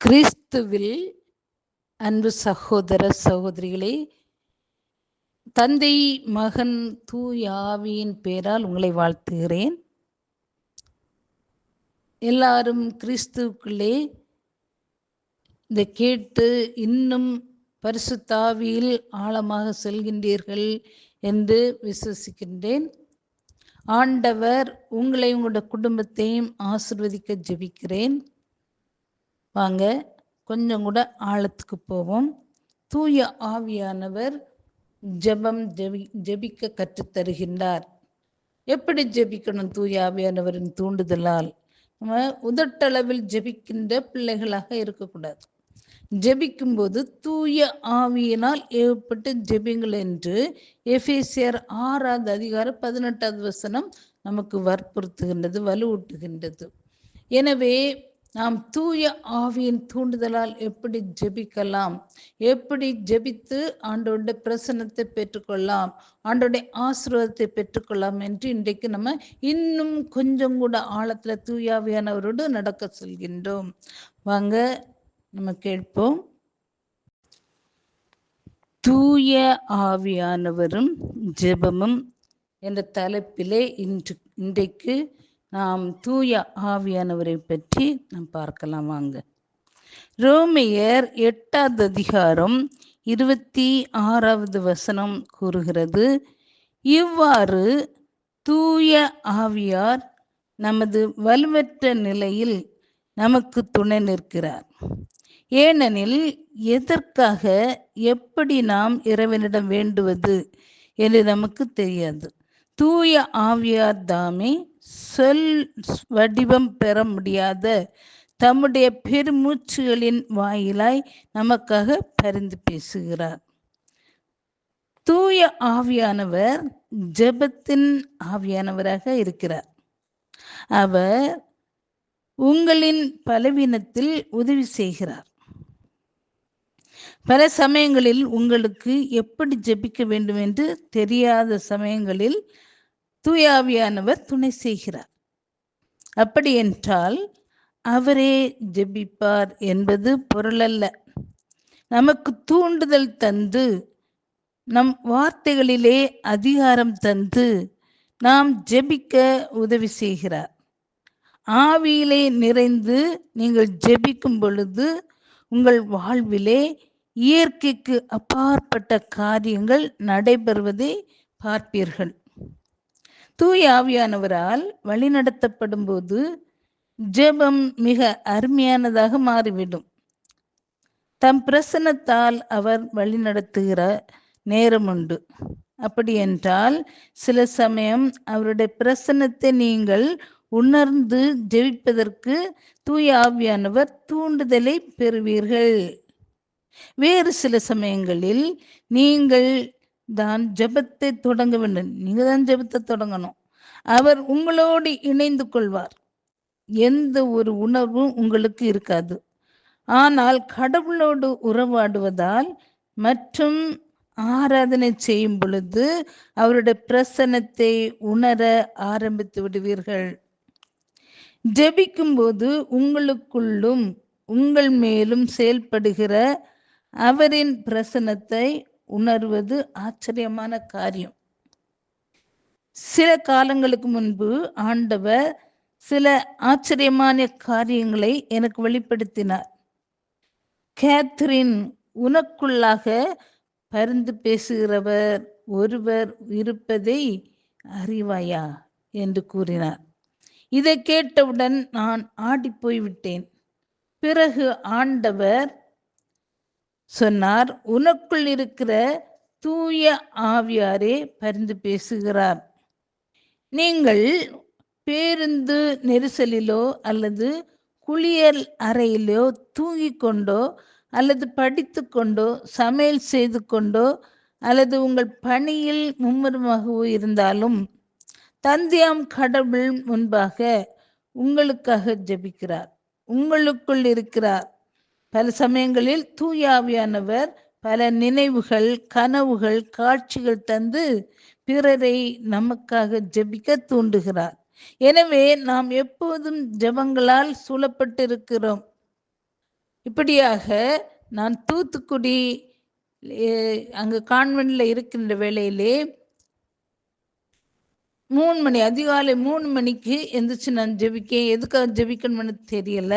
கிறிஸ்துவில் அன்பு சகோதர சகோதரிகளே, தந்தை மகன் தூய ஆவியின் பெயரால் உங்களை வாழ்த்துகிறேன். எல்லாரும் கிறிஸ்துவுக்குள்ளே இதை கேட்டு இன்னும் பரிசுத்தாவியில் ஆழமாக செல்கின்றீர்கள் என்று விசுவசிக்கின்றேன். ஆண்டவர் உங்களை உங்களுடைய குடும்பத்தையும் ஆசீர்வதிக்க ஜெபிக்கிறேன். வாங்க கொஞ்சம் கூட ஆழத்துக்கு போவோம். தூய ஆவியானவர் ஜெபிக்க கற்றுத்தருகின்றார். எப்படி ஜெபிக்கணும்? தூய ஆவியானவரின் தூண்டுதலால் நம்ம உதட்டளவில் ஜெபிக்கின்ற பிள்ளைகளாக இருக்கக்கூடாது. ஜெபிக்கும்போது தூய ஆவியினால் ஏவப்பட்டு ஜெபிங்கள் என்று எபேசியர் 6:18 நமக்கு வற்புறுத்துகின்றது, வலுவூட்டுகின்றது. எனவே நாம் தூய ஆவியின் தூண்டுதலால் எப்படி ஜெபிக்கலாம், எப்படி ஜெபித்து ஆண்டவருடைய பிரசன்னத்தை பெற்றுக்கொள்ளலாம், ஆண்டவருடைய ஆசீர்வாதத்தை பெற்றுக்கொள்ளலாம் என்று இன்றைக்கு நம்ம இன்னும் கொஞ்சம் கூட ஆழத்துல தூய ஆவியானவரோடு நடக்க செல்கின்றோம். வாங்க நம்ம கேட்போம். தூய ஆவியானவரும் ஜெபமும் என்ற தலைப்பிலே இன்றைக்கு நாம் தூய ஆவியானவரை பற்றி நாம் பார்க்கலாம். வாங்க. ரோமையர் 8:26 கூறுகிறது, இவ்வாறு தூய ஆவியார் நமது வலுவற்ற நிலையில் நமக்கு துணை நிற்கிறார். ஏனெனில் எதற்காக எப்படி நாம் இறைவனிடம் வேண்டுவது என்று நமக்கு தெரியாது. தூய ஆவியார் தாமே சொல் வடிவம் பெற முடியாத தம்முடைய பெருமூச்சுகளின் வாயிலாய் நமக்காக பரிந்து பேசுகிறார். தூய ஆவியானவர் ஜெபத்தின் ஆவியானவராக இருக்கிறார். அவர் உங்களின் பலவீனத்தில் உதவி செய்கிறார். பல சமயங்களில் உங்களுக்கு எப்படி ஜெபிக்க வேண்டும் என்று தெரியாத சமயங்களில் தூய ஆவியானவர் துணை செய்கிறார். அப்படி என்றால் அவரே ஜெபிப்பார் என்பது பொருளல்ல. நமக்கு தூண்டுதல் தந்து, நம் வார்த்தைகளிலே அதிகாரம் தந்து நாம் ஜெபிக்க உதவி செய்கிறார். ஆவியிலே நிறைந்து நீங்கள் ஜெபிக்கும் பொழுது உங்கள் வாழ்விலே இயற்கைக்கு அப்பாற்பட்ட காரியங்கள் நடைபெறுவதை பார்ப்பீர்கள். தூய ஆவியானவரால் வழிநடத்தப்படும் போது ஜெபம் மிக அருமையானதாக மாறிவிடும். தம் பிரசன்னத்தால் அவர் வழிநடத்துகிற நேரம் உண்டு. அப்படி என்றால் சில சமயம் அவருடைய பிரசன்னத்தை நீங்கள் உணர்ந்து ஜெபிப்பதற்கு தூய ஆவியானவர் தூண்டுதலை பெறுவீர்கள். வேறு சில சமயங்களில் நீங்கள் தான் ஜெபத்தை தொடங்க வேண்டும். நீங்க தான் ஜெபத்தை தொடங்கணும். அவர் உங்களோடு இணைந்து கொள்வார். எந்த ஒரு உணர்வும் உங்களுக்கு இருக்காது. ஆனால் கடவுளோடு உறவாடுவதால் மற்றும் ஆராதனை செய்யும் பொழுது அவருடைய பிரசன்னத்தை உணர ஆரம்பித்து விடுவீர்கள். ஜெபிக்கும் போது உங்களுக்குள்ளும் உங்கள் மேலும் செயல்படுகிற அவரின் பிரசன்னத்தை உணர்வது ஆச்சரியமான காரியம். சில காலங்களுக்கு முன்பு ஆண்டவர் சில ஆச்சரியமான காரியங்களை எனக்கு வெளிப்படுத்தினார். கேத்ரின், உனக்குள்ளாக பரிந்து பேசுகிறவர் ஒருவர் இருப்பதை அறிவாயா என்று கூறினார். இதை கேட்டவுடன் நான் ஆடிப்போய்விட்டேன். பிறகு ஆண்டவர் சொன்னார், உனக்குள் இருக்கிற தூய ஆவியாரே பரிந்து பேசுகிறார். நீங்கள் பேருந்து நெரிசலிலோ அல்லது குளியல் அறையிலோ தூங்கிக் கொண்டோ அல்லது படித்து கொண்டோ சமையல் செய்து கொண்டோ அல்லது உங்கள் பணியில் மும்முரமாகவோ இருந்தாலும் தந்தையாம் கடவுள் முன்பாக உங்களுக்காக ஜெபிக்கிறார், உங்களுக்குள் இருக்கிறார். பல சமயங்களில் தூய ஆவியானவர் பல நினைவுகள், கனவுகள், காட்சிகள் தந்து பிறரை நமக்காக ஜெபிக்க தூண்டுகிறார். எனவே நாம் எப்போதும் ஜெபங்களால் சூழப்பட்டிருக்கிறோம். இப்படியாக நான் தூத்துக்குடி அங்கு கான்வென்ட்ல இருக்கின்ற வேளையிலே 3 மணி, அதிகாலை 3 மணிக்கு எந்திரிச்சு நான் ஜெபிக்கேன். எதுக்காக ஜெபிக்கணும்னு தெரியல.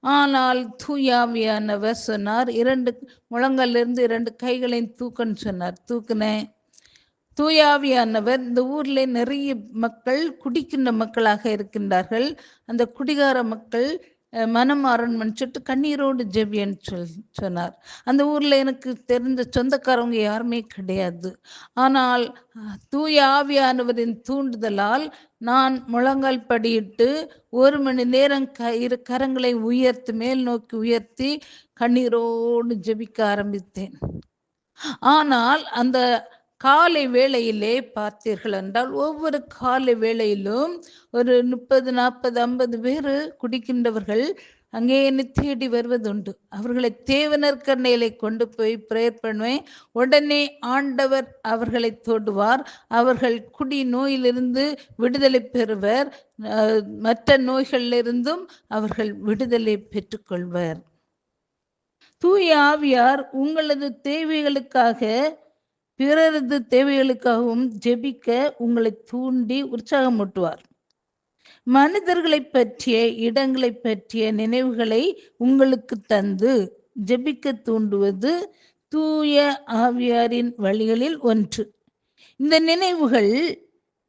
ஆனால் தூயாவியானவர் சொன்னார், 2 முழங்காலிருந்து 2 கைகளையும் தூக்கன்னு சொன்னார். தூக்குனேன். தூயாவியானவர், இந்த ஊர்ல நிறைய மக்கள் குடிக்கின்ற மக்களாக இருக்கின்றார்கள். அந்த குடிகார மக்கள் மனம் மாறணும்னு சொல்லிட்டு கண்ணீரோடு ஜெபின்னு சொன்னார். அந்த ஊர்ல எனக்கு தெரிந்த சொந்தக்காரவங்க யாருமே கிடையாது. ஆனால் தூய ஆவியானவரின் தூண்டுதலால் நான் முழங்கால் படியிட்டு 1 மணி நேரம் இரு கரங்களை உயர்த்தி மேல் நோக்கி உயர்த்தி கண்ணீரோடு ஜெபிக்க ஆரம்பித்தேன். ஆனால் அந்த காலை வேளையிலே பார்த்தீர்கள் என்றால் ஒவ்வொரு காலை வேளையிலும் ஒரு 30, 40, 50 பேர் குடிக்கின்றவர்கள் அங்கே என்னை தேடி வருவதுண்டு. அவர்களை தேவனர் கண்ணையிலே கொண்டு போய் பிரேயர் பண்ணுவேன். உடனே ஆண்டவர் அவர்களை தொடுவார். அவர்கள் குடி நோயிலிருந்து விடுதலை பெறுவர். மற்ற நோய்களிலிருந்தும் அவர்கள் விடுதலை பெற்றுக்கொள்வர். தூய ஆவியார் உங்களது தேவைகளுக்காக பிறரது தேவைகளுக்காகவும் ஜெபிக்க உங்களை தூண்டி உற்சாகமூட்டுவார். மனிதர்களை பற்றிய இடங்களை பற்றிய நினைவுகளை உங்களுக்கு தந்து ஜெபிக்க தூண்டுவது தூய ஆவியாரின் வழிகளில் ஒன்று. இந்த நினைவுகள்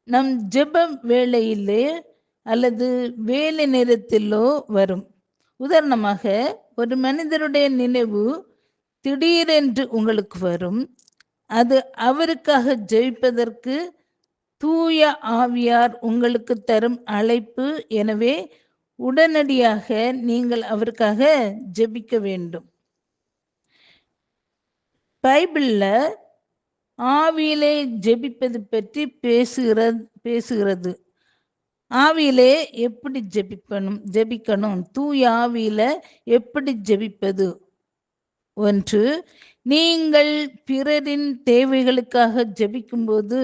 நம் ஜெப வேளையிலே அல்லது வேலை நேரத்திலோ வரும். உதாரணமாக, ஒரு மனிதருடைய நினைவு திடீரென்று உங்களுக்கு வரும். அது அவருக்காக ஜெபிப்பதற்கு தூய ஆவியார் உங்களுக்கு தரும் அழைப்பு. எனவே உடனடியாக நீங்கள் அவருக்காக ஜெபிக்க வேண்டும். பைபிள்ல ஆவியிலே ஜெபிப்பது பற்றி பேசுகிறது. ஆவியிலே எப்படி ஜெபிக்கணும், தூய ஆவியில எப்படி ஜெபிப்பது? ஒன்று, நீங்கள் பிறரின் தேவைகளுக்காக ஜெபிக்கும்போது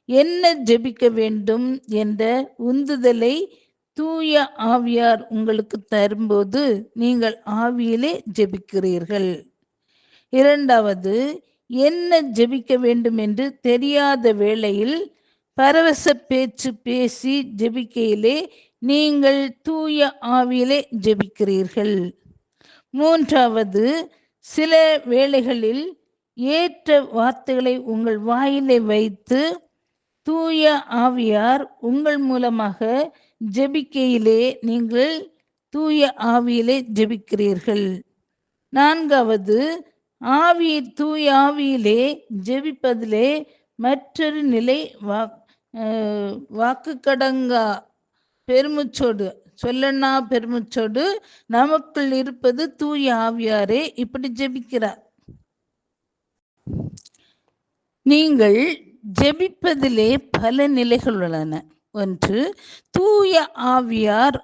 என்ன ஜெபிக்க வேண்டும் என்ற உந்துதலை தூய ஆவியார் உங்களுக்கு தரும்போது நீங்கள் ஆவியிலே ஜெபிக்கிறீர்கள். இரண்டாவது, என்ன ஜெபிக்க வேண்டும் என்று தெரியாத வேளையில் பரவச பேச்சு பேசி ஜெபிக்கையிலே நீங்கள் தூய ஆவியிலே ஜெபிக்கிறீர்கள். மூன்றாவது, சில வேளைகளில் ஏற்ற வார்த்தைகளை உங்கள் வாயிலை வைத்து தூய ஆவியார் உங்கள் மூலமாக ஜெபிக்கையிலே நீங்கள் தூய ஆவியிலே ஜெபிக்கிறீர்கள். நான்காவது, தூய ஆவியிலே ஜெபிப்பதிலே மற்றொரு நிலை வாக்கு கடங்கா பெருமுச்சோடு சொல்லனா பெருமுச்சோடு நமக்குள் இருப்பது தூய ஆவியாரே இப்படி ஜெபிக்கிறார். நீங்கள் ஜெபிப்பதிலே பல நிலைகள் உள்ளன. ஒன்று, தூய ஆவியார்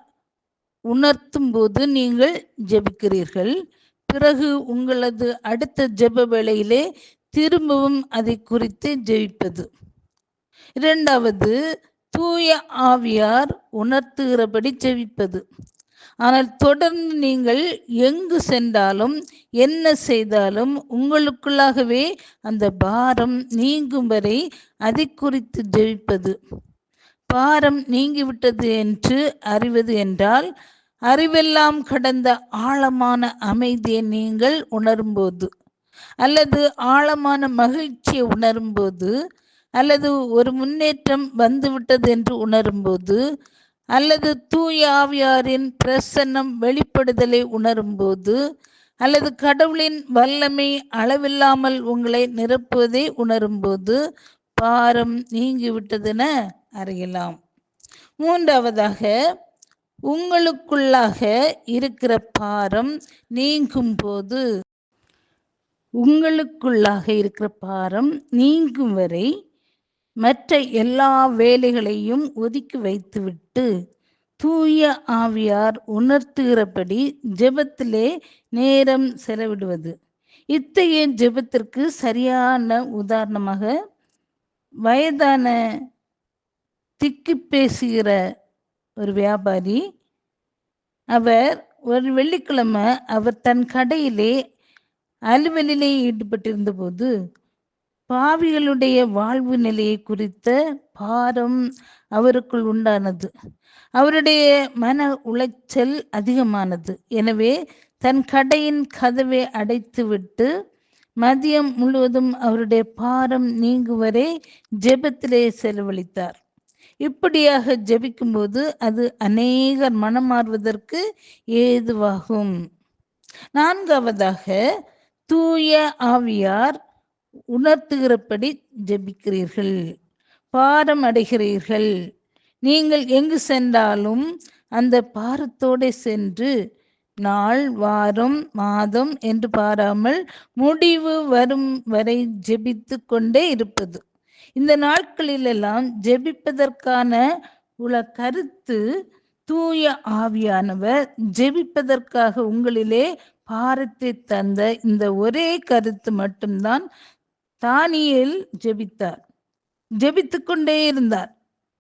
உணர்த்தும் போது நீங்கள் ஜெபிக்கிறீர்கள். பிறகு உங்களது அடுத்த ஜெப வேளையிலே திரும்பவும் அதை குறித்து ஜெபிப்பது. இரண்டாவது, தூய ஆவியார் உணர்த்துகிறபடி ஜெபிப்பது. ஆனால் தொடர்ந்து நீங்கள் எங்கு சென்றாலும் என்ன செய்தாலும் உங்களுக்குள்ளாகவே அந்த பாரம் நீங்கும் வரை அதை குறித்து ஜெபிப்பது. பாரம் நீங்கிவிட்டது என்று அறிவது என்றால் அறிவெல்லாம் கடந்த ஆழமான அமைதியை நீங்கள் உணரும்போது, அல்லது ஆழமான மகிழ்ச்சியை உணரும்போது, அல்லது ஒரு முன்னேற்றம் வந்துவிட்டது என்று உணரும்போது, அல்லது தூய ஆவியாரின் பிரசன்னம் வெளிப்படுதலை உணரும்போது, அல்லது கடவுளின் வல்லமை அளவில்லாமல் உங்களை நிரப்புவதை உணரும்போது பாரம் நீங்கிவிட்டதென அறியலாம். மூன்றாவதாக, உங்களுக்குள்ளாக இருக்கிற பாரம் நீங்கும் போது, உங்களுக்குள்ளாக இருக்கிற பாரம் நீங்கும் வரை மற்ற எல்லா வேலைகளையும் ஒதுக்கி வைத்துவிட்டு தூய ஆவியார் உணர்த்துகிறபடி ஜெபத்திலே நேரம் செலவிடுவது. இத்தகைய ஜெபத்திற்கு சரியான உதாரணமாக வயதான திக்கி பேசுகிற ஒரு வியாபாரி, அவர் ஒரு வெள்ளிக்கிழமை அவர் தன் கடையிலே அலுவலிலே ஈடுபட்டிருந்த போது பாவிகளுடைய வாழ்வு நிலையை குறித்த பாரம் அவருக்குள் உண்டானது. அவருடைய மன உளைச்சல் அதிகமானது. எனவே தன் கடையின் கதவை அடைத்துவிட்டு மதியம் முழுவதும் அவருடைய பாரம் நீங்குவரை ஜெபத்திலே செலவழித்தார். இப்படியாக ஜெபிக்கும்போது அது அநேகர் மனம் மாறுவதற்கு ஏதுவாகும். நான்காவதாக, தூய ஆவியார் உணர்த்துகிறபடி ஜெபிக்கிறீர்கள், பாரம் அடைகிறீர்கள். நீங்கள் எங்கு சென்றாலும் அந்த பாரத்தோடு சென்று நாள், வாரம், மாதம் என்று பாராமல் முடிவு வரும் வரை ஜெபித்து கொண்டே இருப்பது. இந்த நாட்களிலெல்லாம் ஜெபிப்பதற்கான உள்ள கருத்து, தூய ஆவியானவர் ஜெபிப்பதற்காக உங்களிலே பாரத்தை தந்த இந்த ஒரே கருத்து மட்டும்தான். தானியேல் ஜெபித்தார், ஜெபித்து கொண்டே இருந்தார்.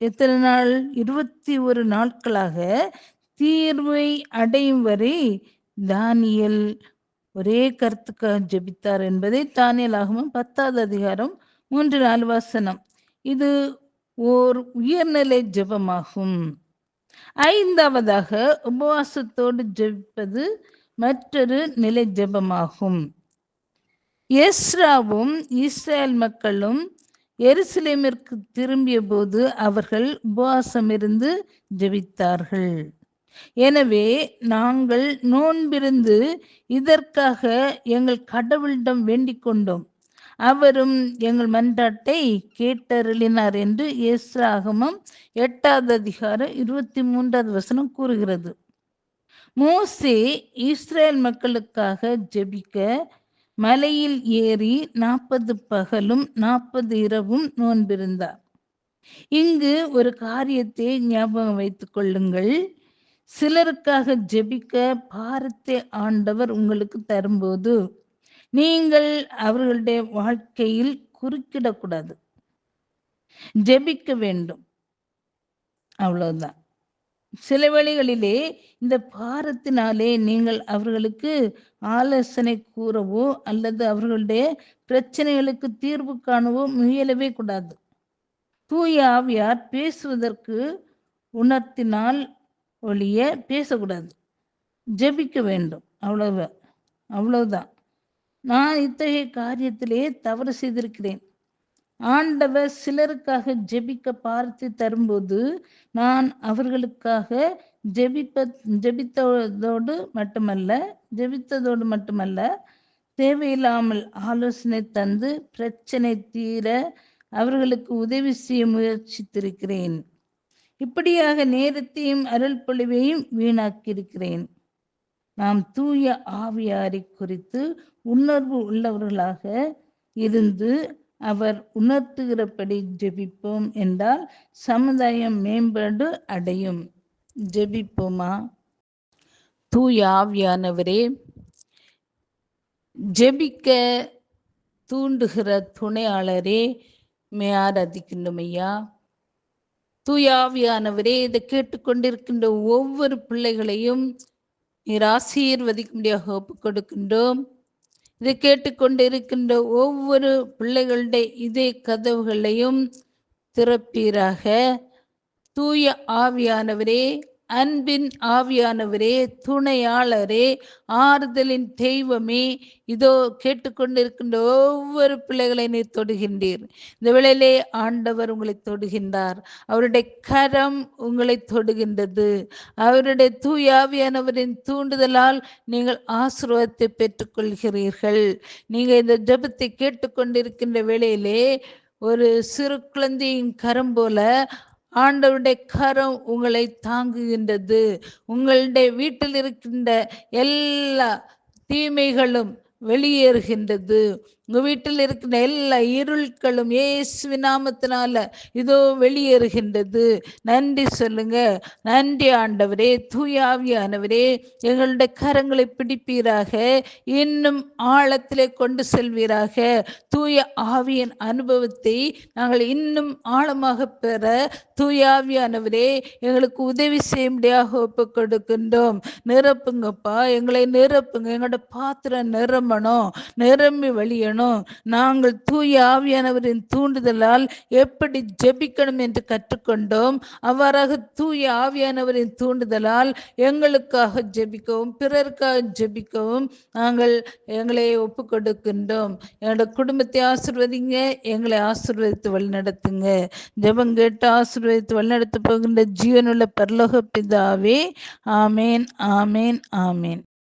எத்தனை நாள்? 21 நாட்களாக தீர்வை அடையும் வரை தானியேல் ஒரே கருத்துக்காக ஜெபித்தார் என்பதை தானியேலாகமம் 10வது அதிகாரம் 3-4 வசனம். இது ஓர் உயர்நிலை ஜெபமாகும். ஐந்தாவதாக, உபவாசத்தோடு ஜெபிப்பது மற்றொரு நிலை ஜெபமாகும். எஸ்ராவும் இஸ்ரேல் மக்களும் எருசலேமிற்கு திரும்பிய போது அவர்கள் உபவாசம் இருந்து ஜெபித்தார்கள். எனவே நாங்கள் நோன்பிருந்து இதற்காக எங்கள் கடவுளிடம் வேண்டிக் கொண்டோம், அவரும் எங்கள் மன்றாட்டை கேட்டருளினார் என்று எஸ்ராகமம் 8வது அதிகாரம் 23வது வசனம் கூறுகிறது. மோசே இஸ்ரேல் மக்களுக்காக ஜெபிக்க மலையில் ஏறி 40 பகலும் 40 இரவும் நோன்பிருந்தார். இங்கு ஒரு காரியத்தை ஞாபகம் வைத்துக் கொள்ளுங்கள். சிலருக்காக ஜெபிக்க பாரத்தை ஆண்டவர் உங்களுக்கு தரும்போது நீங்கள் அவர்களுடைய வாழ்க்கையில் குறுக்கிடக்கூடாது, ஜெபிக்க வேண்டும், அவ்வளவுதான். சில வேளைகளிலே இந்த பாரத்தினாலே நீங்கள் அவர்களுக்கு ஆலோசனை கூறவோ அல்லது அவர்களுடைய பிரச்சனைகளுக்கு தீர்வு காணவோ முயலவே கூடாது. தூய ஆவியார் பேசுவதற்கு உணர்த்தினால் ஒழிய பேசக்கூடாது, ஜெபிக்க வேண்டும், அவ்வளவுதான். நான் இத்தகைய காரியத்திலே தவறு செய்திருக்கிறேன். ஆண்டவர் சிலருக்காக ஜெபிக்க பார்த்து தரும்போது நான் அவர்களுக்காக ஜெபித்ததோடு மட்டுமல்ல, தேவையில்லாமல் ஆலோசனை தந்து பிரச்சனை தீர அவர்களுக்கு உதவி செய்ய முயற்சித்திருக்கிறேன். இப்படியாக நேரத்தையும் அருள் பொழிவையும் வீணாக்கியிருக்கிறேன். நாம் தூய ஆவியாரை குறித்து உணர்வு உள்ளவர்களாக இருந்து அவர் உணர்த்துகிறபடி ஜெபிப்போம் என்றால் சமுதாயம் மேம்பாடு அடையும். ஜெபிப்போமா? தூய ஆவியானவரே, ஜெபிக்க தூண்டுகிற துணையாளரே, ஆராதிக்கின்றோம் ஐயா. தூய ஆவியானவரே, இதை கேட்டுக்கொண்டிருக்கின்ற ஒவ்வொரு பிள்ளைகளையும் நீர் ஆசீர்வதிக்கும்படியாக ஒப்புக் கொடுக்கின்றோம். இதை கேட்டுக்கொண்டு இருக்கின்ற ஒவ்வொரு பிள்ளைகளுடைய இதே கதவுகளையும் திறப்பீராக. தூய ஆவியானவரே, அன்பின் ஆவியானவரே, துணையாளரே, ஆறுதலின் தெய்வமே, இதோ கேட்டுக்கொண்டிருக்கின்ற ஒவ்வொரு பிள்ளைகளை நீர் தொடுகின்றீர். இந்த வேளையிலே ஆண்டவர் உங்களை தொடுகின்றார். அவருடைய கரம் உங்களை தொடுகின்றது. அவருடைய தூய ஆவியானவரின் தூண்டுதலால் நீங்கள் ஆசீர்வாதத்தை பெற்றுக்கொள்கிறீர்கள். நீங்கள் இந்த ஜெபத்தை கேட்டுக்கொண்டிருக்கின்ற வேளையிலே ஒரு சிறு குழந்தையின் கரம் போல ஆண்டவருடைய கரம் உங்களை தாங்குகின்றது. உங்களுடைய வீட்டில் இருக்கின்ற எல்லா தீமைகளும் வெளியேறுகின்றது. உங்க வீட்டில் இருக்கிற எல்லா இருள்களும் இயேசுவின் நாமத்தினால இதோ வெளியேறுகின்றது. நன்றி சொல்லுங்க. நன்றி ஆண்டவரே. தூயாவியானவரே, எங்களுடைய கரங்களை பிடிப்பீராக, இன்னும் ஆழத்திலே கொண்டு செல்வீராக. தூய ஆவியின் அனுபவத்தை நாங்கள் இன்னும் ஆழமாக பெற தூயாவியானவரே எங்களுக்கு உதவி செய்யும்படியாக ஒப்பு கொடுக்கின்றோம். நிரப்புங்கப்பா, எங்களை நிரப்புங்க. எங்களோட பாத்திரம் நிரம்பணும், நிரம்பி வழியணும். நாங்கள் தூய ஆவியானவரின் தூண்டுதலால் எப்படி ஜெபிக்கணும் என்று கற்றுக்கொண்டோம். அவ்வாறாக தூய ஆவியானவரின் தூண்டுதலால் எங்களுக்காக ஜெபிக்கவும் பிறருக்காக ஜெபிக்கவும் நாங்கள் எங்களை ஒப்பு கொடுக்கின்றோம். எங்களோட குடும்பத்தை ஆசீர்வதிங்க, எங்களை ஆசீர்வதித்து வழிநடத்துங்க. ஜெபம் கேட்டு ஆசீர்வதித்து வழிநடத்த போகின்ற ஜீவனுள்ள பரலோக பிதாவே, ஆமேன், ஆமேன், ஆமேன்.